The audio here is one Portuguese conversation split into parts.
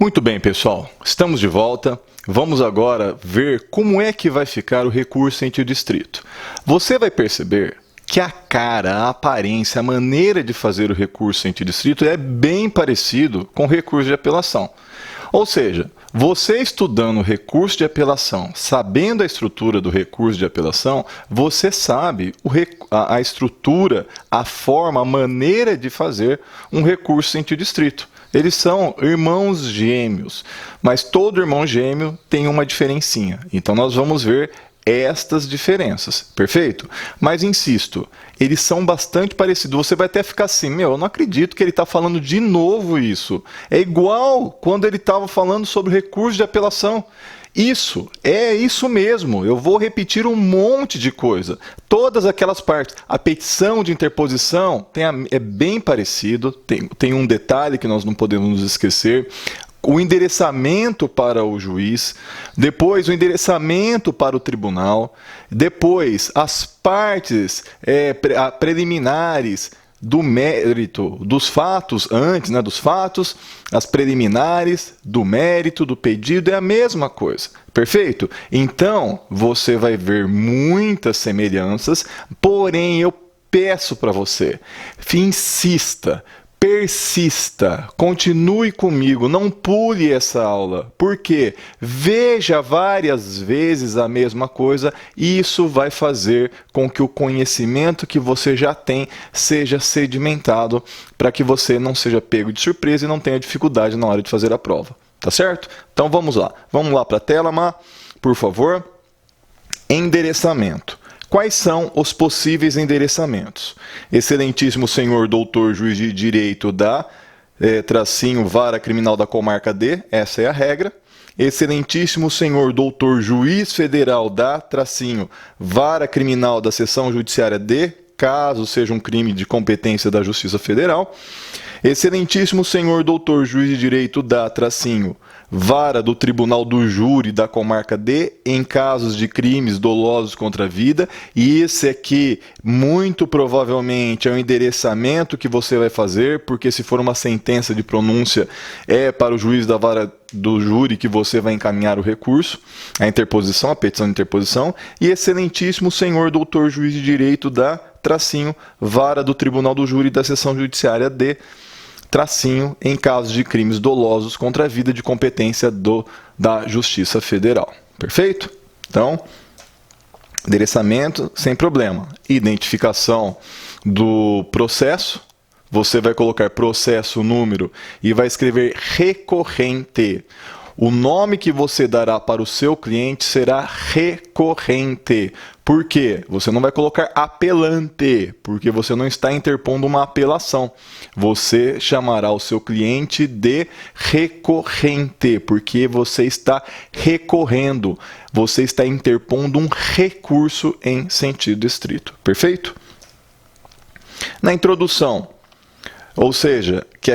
Muito bem, pessoal. Estamos de volta. Vamos agora ver como é que vai ficar o recurso ente distrito. Você vai perceber que a cara, a aparência, a maneira de fazer o recurso ente distrito é bem parecido com o recurso de apelação. Ou seja, você estudando o recurso de apelação, sabendo a estrutura do recurso de apelação, você sabe a estrutura, a forma, a maneira de fazer um recurso ente distrito. Eles são irmãos gêmeos, mas todo irmão gêmeo tem uma diferencinha. Então, nós vamos ver estas diferenças, perfeito? Mas, insisto, eles são bastante parecidos. Você vai até ficar assim, eu não acredito que ele está falando de novo isso. É igual quando ele estava falando sobre recurso de apelação. Isso mesmo, eu vou repetir um monte de coisa, todas aquelas partes. A petição de interposição é bem parecido, tem um detalhe que nós não podemos nos esquecer, o endereçamento para o juiz, depois o endereçamento para o tribunal, depois as partes preliminares do mérito, dos fatos, antes dos fatos, as preliminares, do mérito, do pedido, é a mesma coisa. Perfeito? Então, você vai ver muitas semelhanças, porém, eu peço para você, insista, persista, continue comigo, não pule essa aula, porque veja várias vezes a mesma coisa e isso vai fazer com que o conhecimento que você já tem seja sedimentado para que você não seja pego de surpresa e não tenha dificuldade na hora de fazer a prova. Tá certo? Então vamos lá. Vamos lá para a tela, Má, por favor. Endereçamento. Quais são os possíveis endereçamentos? Excelentíssimo senhor doutor juiz de direito da vara criminal da comarca D, essa é a regra. Excelentíssimo senhor doutor juiz federal da vara criminal da seção judiciária D, caso seja um crime de competência da Justiça Federal. Excelentíssimo senhor doutor juiz de direito da vara do Tribunal do Júri da comarca D, em casos de crimes dolosos contra a vida, e esse aqui, muito provavelmente, é o endereçamento que você vai fazer, porque se for uma sentença de pronúncia, é para o juiz da vara do júri que você vai encaminhar o recurso, a interposição, a petição de interposição, e excelentíssimo senhor doutor juiz de direito da vara do Tribunal do Júri da seção judiciária D, em casos de crimes dolosos contra a vida de competência da Justiça Federal. Perfeito? Então, endereçamento sem problema. Identificação do processo, você vai colocar processo, número e vai escrever recorrente. O nome que você dará para o seu cliente será recorrente. Por quê? Você não vai colocar apelante, porque você não está interpondo uma apelação. Você chamará o seu cliente de recorrente, porque você está recorrendo. Você está interpondo um recurso em sentido estrito. Perfeito? Na introdução, ou seja, que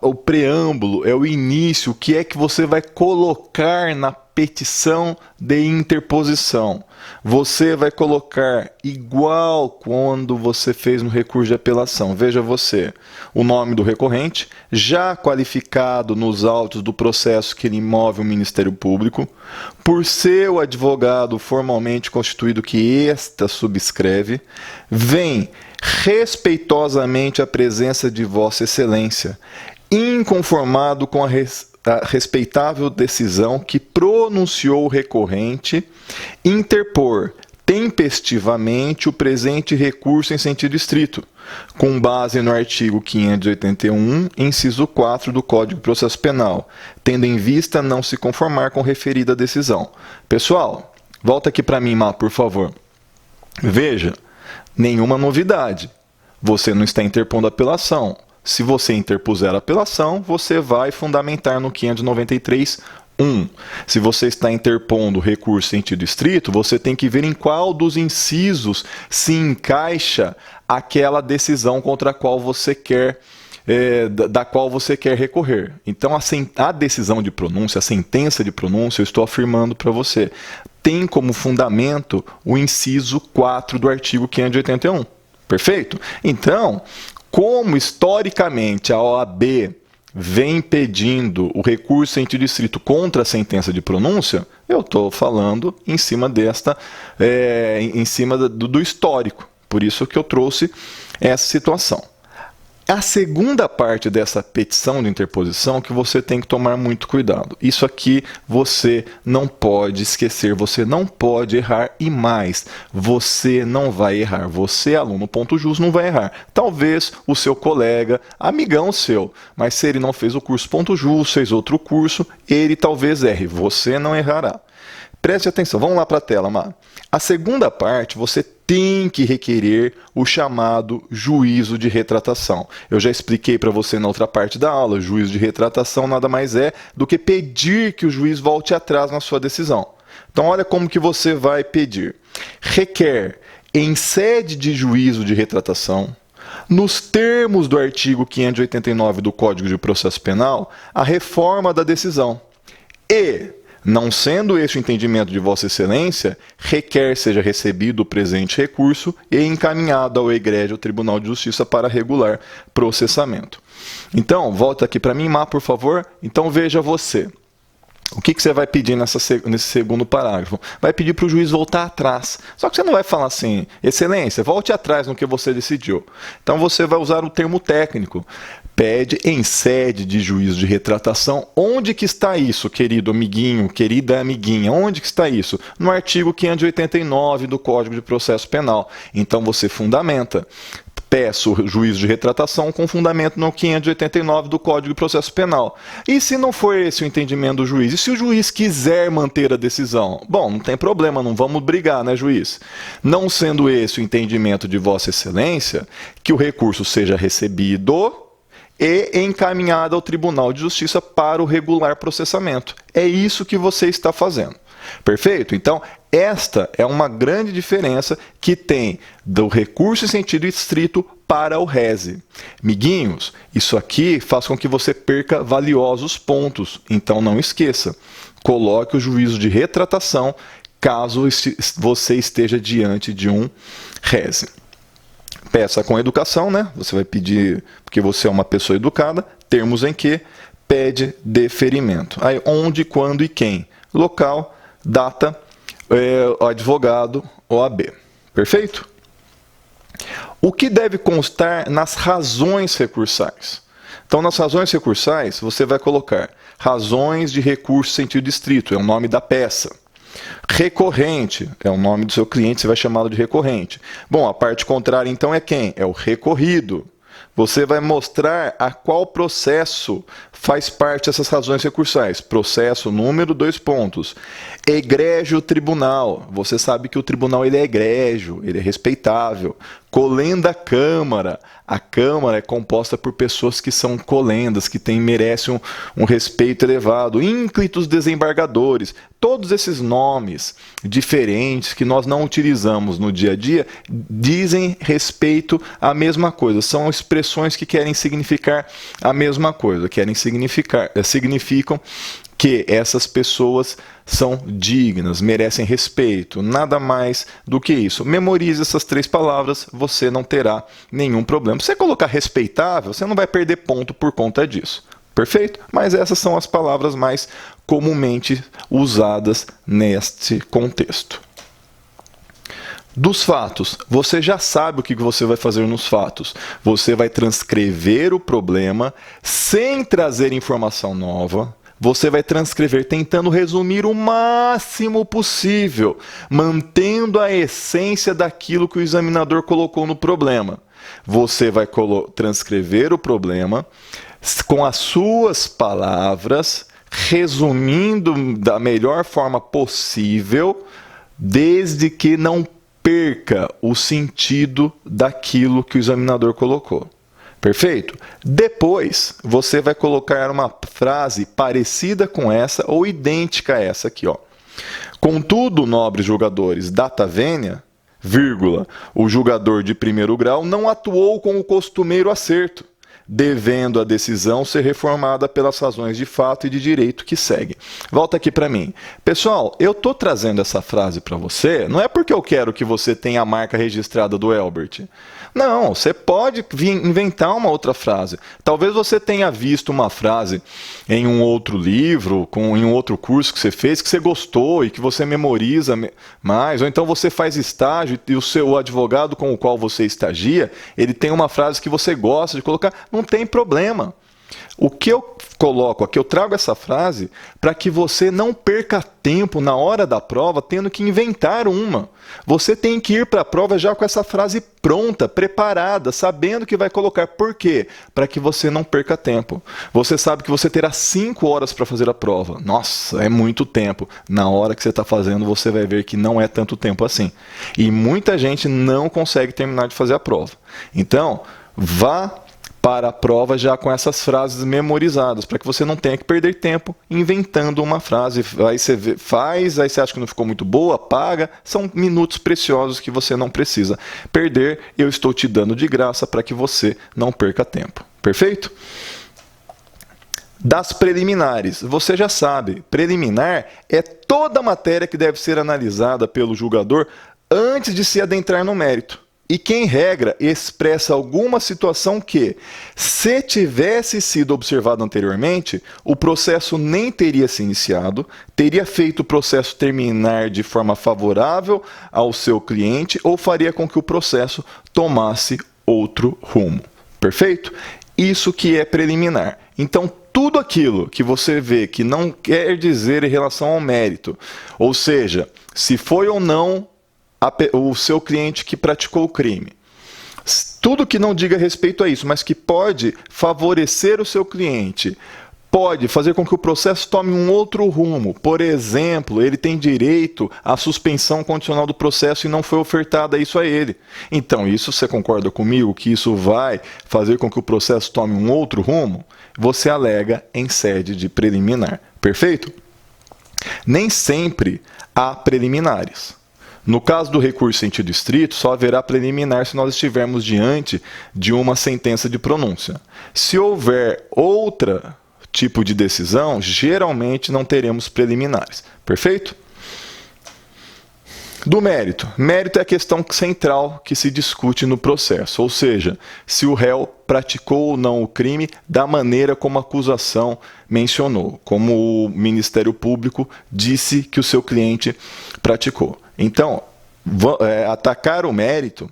o preâmbulo é o início, o que é que você vai colocar na petição de interposição. Você vai colocar igual quando você fez no recurso de apelação. Veja você, o nome do recorrente, já qualificado nos autos do processo que lhe move o Ministério Público, por seu advogado formalmente constituído que esta subscreve, vem respeitosamente a presença de Vossa Excelência, inconformado com a respeitável decisão que pronunciou o recorrente, interpor tempestivamente o presente recurso em sentido estrito, com base no artigo 581, inciso 4 do Código de Processo Penal, tendo em vista não se conformar com referida decisão. Pessoal, volta aqui para mim, Má, por favor. Veja, nenhuma novidade. Você não está interpondo apelação. Se você interpuser a apelação, você vai fundamentar no 593.1. Se você está interpondo recurso em sentido estrito, você tem que ver em qual dos incisos se encaixa aquela decisão contra a qual você quer da qual você quer recorrer. Então, a decisão de pronúncia, a sentença de pronúncia, eu estou afirmando para você, tem como fundamento o inciso 4 do artigo 581. Perfeito? Então, como historicamente a OAB vem pedindo o recurso em sentido estrito contra a sentença de pronúncia, eu estou falando em cima do histórico. Por isso que eu trouxe essa situação. A segunda parte dessa petição de interposição que você tem que tomar muito cuidado. Isso aqui você não pode esquecer, você não pode errar e mais, você não vai errar. Você, aluno ponto jus, não vai errar. Talvez o seu colega, amigão seu, mas se ele não fez o curso ponto jus, fez outro curso, ele talvez erre, você não errará. Preste atenção, vamos lá para a tela, Má. A segunda parte, você tem que requerer o chamado juízo de retratação. Eu já expliquei para você na outra parte da aula, juízo de retratação nada mais é do que pedir que o juiz volte atrás na sua decisão. Então, olha como que você vai pedir. Requer, em sede de juízo de retratação, nos termos do artigo 589 do Código de Processo Penal, a reforma da decisão. E, não sendo este o entendimento de Vossa Excelência, requer seja recebido o presente recurso e encaminhado ao egrégio Tribunal de Justiça para regular processamento. Então, volta aqui para mim, Má, por favor. Então, veja você. O que você vai pedir nesse segundo parágrafo? Vai pedir para o juiz voltar atrás. Só que você não vai falar assim, Excelência, volte atrás no que você decidiu. Então, você vai usar o termo técnico. Pede em sede de juízo de retratação. Onde que está isso, querido amiguinho, querida amiguinha? Onde que está isso? No artigo 589 do Código de Processo Penal. Então você fundamenta. Peço juízo de retratação com fundamento no 589 do Código de Processo Penal. E se não for esse o entendimento do juiz? E se o juiz quiser manter a decisão? Bom, não tem problema, não vamos brigar, né, juiz? Não sendo esse o entendimento de Vossa Excelência, que o recurso seja recebido e encaminhado ao Tribunal de Justiça para o regular processamento. É isso que você está fazendo. Perfeito? Então, esta é uma grande diferença que tem do recurso em sentido estrito para o rese. Miguinhos, isso aqui faz com que você perca valiosos pontos. Então, não esqueça. Coloque o juízo de retratação caso você esteja diante de um rese. Peça com educação, né? Você vai pedir, porque você é uma pessoa educada, termos em que pede deferimento. Aí, onde, quando e quem? Local, data, advogado, OAB. Perfeito? O que deve constar nas razões recursais? Então, nas razões recursais, você vai colocar razões de recurso em sentido estrito, é o nome da peça. Recorrente, é o nome do seu cliente, você vai chamá-lo de recorrente. Bom, a parte contrária, então, é quem? É o recorrido. Você vai mostrar a qual processo faz parte dessas razões recursais. Processo, número, 2 pontos. Egrégio tribunal. Você sabe que o tribunal ele é egrégio, ele é respeitável. Colenda Câmara. A Câmara é composta por pessoas que são colendas, que merecem um respeito elevado. Ínclitos desembargadores. Todos esses nomes diferentes que nós não utilizamos no dia a dia dizem respeito à mesma coisa. São expressões que querem significar a mesma coisa, significam que essas pessoas são dignas, merecem respeito, nada mais do que isso. Memorize essas 3 palavras, você não terá nenhum problema. Se você colocar respeitável, você não vai perder ponto por conta disso. Perfeito? Mas essas são as palavras mais comumente usadas neste contexto. Dos fatos, você já sabe o que você vai fazer nos fatos. Você vai transcrever o problema sem trazer informação nova. Você vai transcrever tentando resumir o máximo possível, mantendo a essência daquilo que o examinador colocou no problema. Você vai transcrever o problema com as suas palavras, resumindo da melhor forma possível, desde que não perca o sentido daquilo que o examinador colocou. Perfeito? Depois, você vai colocar uma frase parecida com essa ou idêntica a essa aqui, ó. Contudo, nobres julgadores, data vênia, vírgula, o julgador de primeiro grau não atuou com o costumeiro acerto, devendo a decisão ser reformada pelas razões de fato e de direito que seguem. Volta aqui para mim. Pessoal, eu estou trazendo essa frase para você, não é porque eu quero que você tenha a marca registrada do Elbert. Não, você pode inventar uma outra frase. Talvez você tenha visto uma frase em um outro livro, em um outro curso que você fez, que você gostou e que você memoriza mais. Ou então você faz estágio e o advogado com o qual você estagia, ele tem uma frase que você gosta de colocar. Não tem problema. O que eu coloco aqui, eu trago essa frase para que você não perca tempo na hora da prova tendo que inventar uma. Você tem que ir para a prova já com essa frase pronta, preparada, sabendo que vai colocar. Por quê? Para que você não perca tempo. Você sabe que você terá 5 horas para fazer a prova. Nossa, é muito tempo. Na hora que você está fazendo, você vai ver que não é tanto tempo assim. E muita gente não consegue terminar de fazer a prova. Então, vá para a prova já com essas frases memorizadas, para que você não tenha que perder tempo inventando uma frase. Aí você faz, aí você acha que não ficou muito boa, apaga. São minutos preciosos que você não precisa perder. Eu estou te dando de graça para que você não perca tempo. Perfeito? Das preliminares, você já sabe, preliminar é toda a matéria que deve ser analisada pelo julgador antes de se adentrar no mérito. E que, em regra, expressa alguma situação que, se tivesse sido observado anteriormente, o processo nem teria se iniciado, teria feito o processo terminar de forma favorável ao seu cliente ou faria com que o processo tomasse outro rumo. Perfeito? Isso que é preliminar. Então, tudo aquilo que você vê que não quer dizer em relação ao mérito, ou seja, se foi ou não o seu cliente que praticou o crime. Tudo que não diga respeito a isso, mas que pode favorecer o seu cliente, pode fazer com que o processo tome um outro rumo. Por exemplo, ele tem direito à suspensão condicional do processo e não foi ofertada isso a ele. Então, isso você concorda comigo que isso vai fazer com que o processo tome um outro rumo? Você alega em sede de preliminar. Perfeito? Nem sempre há preliminares. No caso do recurso em sentido estrito, só haverá preliminar se nós estivermos diante de uma sentença de pronúncia. Se houver outro tipo de decisão, geralmente não teremos preliminares. Perfeito? Do mérito. Mérito é a questão central que se discute no processo, ou seja, se o réu praticou ou não o crime da maneira como a acusação mencionou, como o Ministério Público disse que o seu cliente praticou. Então, atacar o mérito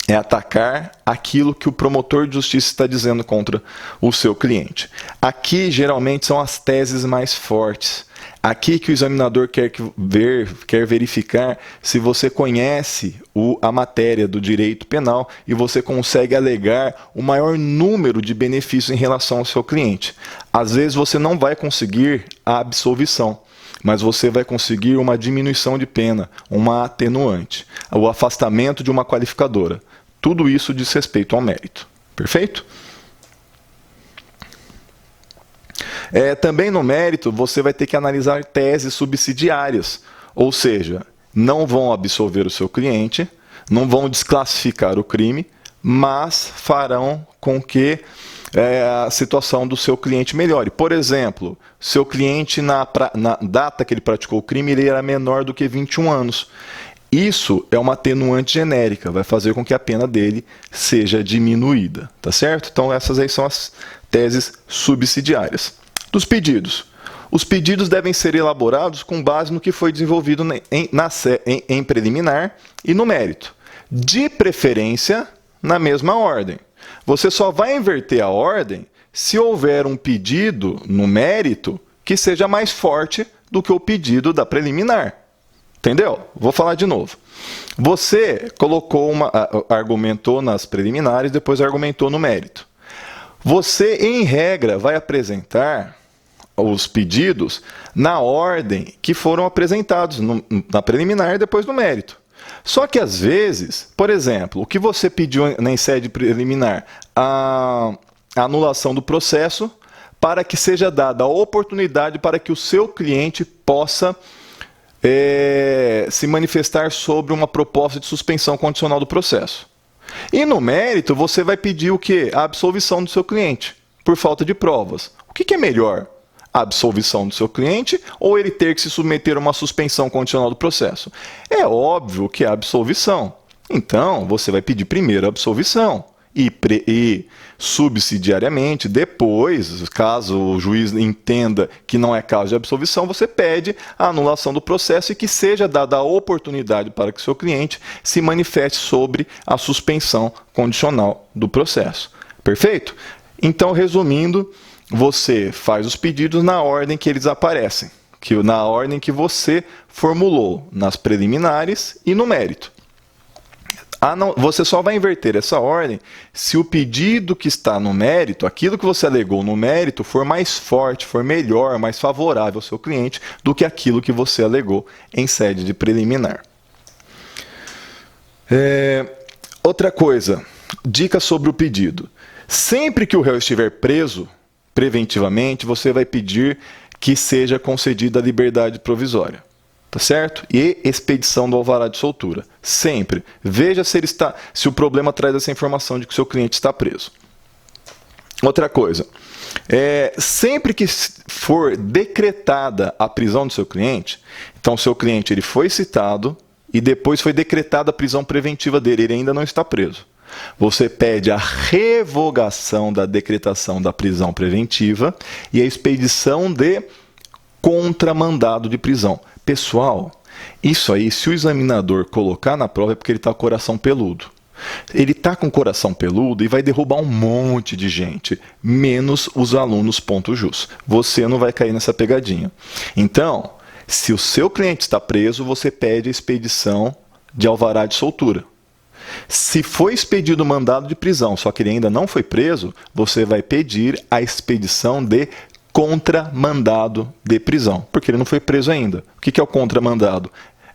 é atacar aquilo que o promotor de justiça está dizendo contra o seu cliente. Aqui, geralmente, são as teses mais fortes. Aqui que o examinador quer verificar se você conhece a matéria do direito penal e você consegue alegar o maior número de benefícios em relação ao seu cliente. Às vezes você não vai conseguir a absolvição, mas você vai conseguir uma diminuição de pena, uma atenuante, o afastamento de uma qualificadora. Tudo isso diz respeito ao mérito. Perfeito? Também no mérito, você vai ter que analisar teses subsidiárias, ou seja, não vão absolver o seu cliente, não vão desclassificar o crime, mas farão com que a situação do seu cliente melhore. Por exemplo, seu cliente, na data que ele praticou o crime, ele era menor do que 21 anos. Isso é uma atenuante genérica, vai fazer com que a pena dele seja diminuída, tá certo? Então essas aí são as teses subsidiárias. Dos pedidos. Os pedidos devem ser elaborados com base no que foi desenvolvido em preliminar e no mérito. De preferência, na mesma ordem. Você só vai inverter a ordem se houver um pedido no mérito que seja mais forte do que o pedido da preliminar. Entendeu? Vou falar de novo. Você argumentou nas preliminares, depois argumentou no mérito. Você, em regra, vai apresentar os pedidos na ordem que foram apresentados na preliminar e depois no mérito. Só que, às vezes, por exemplo, o que você pediu em sede preliminar, a anulação do processo, para que seja dada a oportunidade para que o seu cliente possa se manifestar sobre uma proposta de suspensão condicional do processo. E no mérito, você vai pedir o quê? A absolvição do seu cliente, por falta de provas. O que é melhor? A absolvição do seu cliente ou ele ter que se submeter a uma suspensão condicional do processo? É óbvio que é a absolvição. Então, você vai pedir primeiro a absolvição e subsidiariamente, depois, caso o juiz entenda que não é caso de absolvição, você pede a anulação do processo e que seja dada a oportunidade para que o seu cliente se manifeste sobre a suspensão condicional do processo. Perfeito? Então, resumindo, você faz os pedidos na ordem que eles aparecem, na ordem que você formulou, nas preliminares e no mérito. Você só vai inverter essa ordem se o pedido que está no mérito, aquilo que você alegou no mérito, for mais forte, for melhor, mais favorável ao seu cliente do que aquilo que você alegou em sede de preliminar. Outra coisa, dica sobre o pedido. Sempre que o réu estiver preso preventivamente, você vai pedir que seja concedida a liberdade provisória. Tá certo? E expedição do alvará de soltura. Sempre. Veja se o problema traz essa informação de que o seu cliente está preso. Outra coisa. Sempre que for decretada a prisão do seu cliente, então o seu cliente ele foi citado e depois foi decretada a prisão preventiva dele, ele ainda não está preso. Você pede a revogação da decretação da prisão preventiva e a expedição de contramandado de prisão. Pessoal, isso aí, se o examinador colocar na prova é porque ele está com o coração peludo. Ele está com o coração peludo e vai derrubar um monte de gente, menos os alunos ponto jus. Você não vai cair nessa pegadinha. Então, se o seu cliente está preso, você pede a expedição de alvará de soltura. Se foi expedido o mandado de prisão, só que ele ainda não foi preso, você vai pedir a expedição de contramandado de prisão, porque ele não foi preso ainda. O que é o contramandado?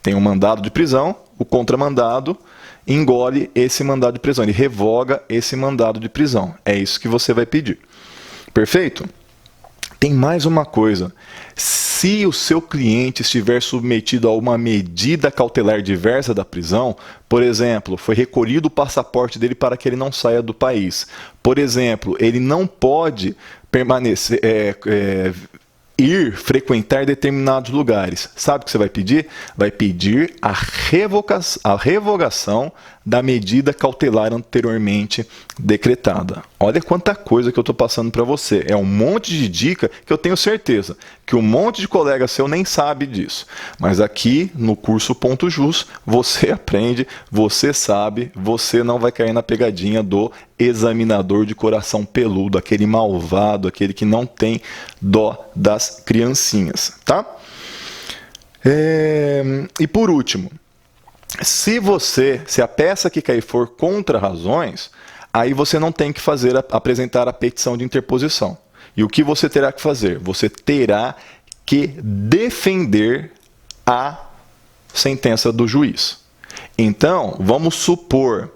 Tem um mandado de prisão, o contramandado engole esse mandado de prisão, ele revoga esse mandado de prisão. É isso que você vai pedir. Perfeito? Tem mais uma coisa. Se o seu cliente estiver submetido a uma medida cautelar diversa da prisão, por exemplo, foi recolhido o passaporte dele para que ele não saia do país. Por exemplo, ele não pode permanecer, frequentar determinados lugares. Sabe o que você vai pedir? Vai pedir a revogação da medida cautelar anteriormente decretada. Olha quanta coisa que eu estou passando para você. É um monte de dica que eu tenho certeza que um monte de colega seu nem sabe disso. Mas aqui no curso Ponto Jus, você aprende, você sabe, você não vai cair na pegadinha do examinador de coração peludo, aquele malvado, aquele que não tem dó das criancinhas, tá? E por último, se a peça que cair for contra razões, aí você não tem que apresentar a petição de interposição. E o que você terá que fazer? Você terá que defender a sentença do juiz. Então, vamos supor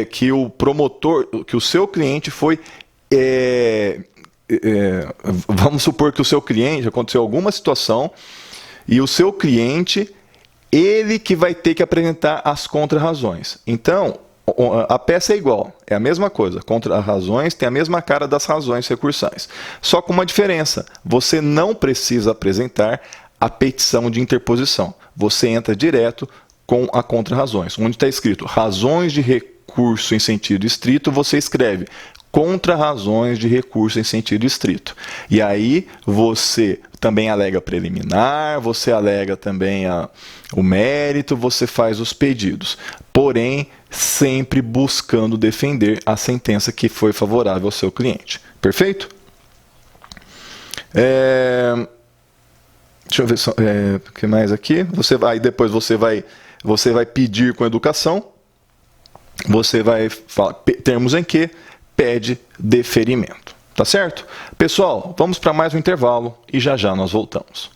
que o promotor, que o seu cliente foi... vamos supor que o seu cliente, aconteceu alguma situação, e o seu cliente, ele que vai ter que apresentar as contrarrazões. Então, a peça é igual, é a mesma coisa. Contrarrazões tem a mesma cara das razões recursais. Só com uma diferença, você não precisa apresentar a petição de interposição. Você entra direto com a contrarrazões. Onde está escrito razões de recurso em sentido estrito, você escreve contrarrazões de recurso em sentido estrito. E aí você também alega preliminar, você alega também o mérito, você faz os pedidos. Porém, sempre buscando defender a sentença que foi favorável ao seu cliente. Perfeito? Deixa eu ver o que mais aqui. Depois você vai pedir com educação. Você vai falar termos em que pede deferimento. Tá certo? Pessoal, vamos para mais um intervalo e já já nós voltamos.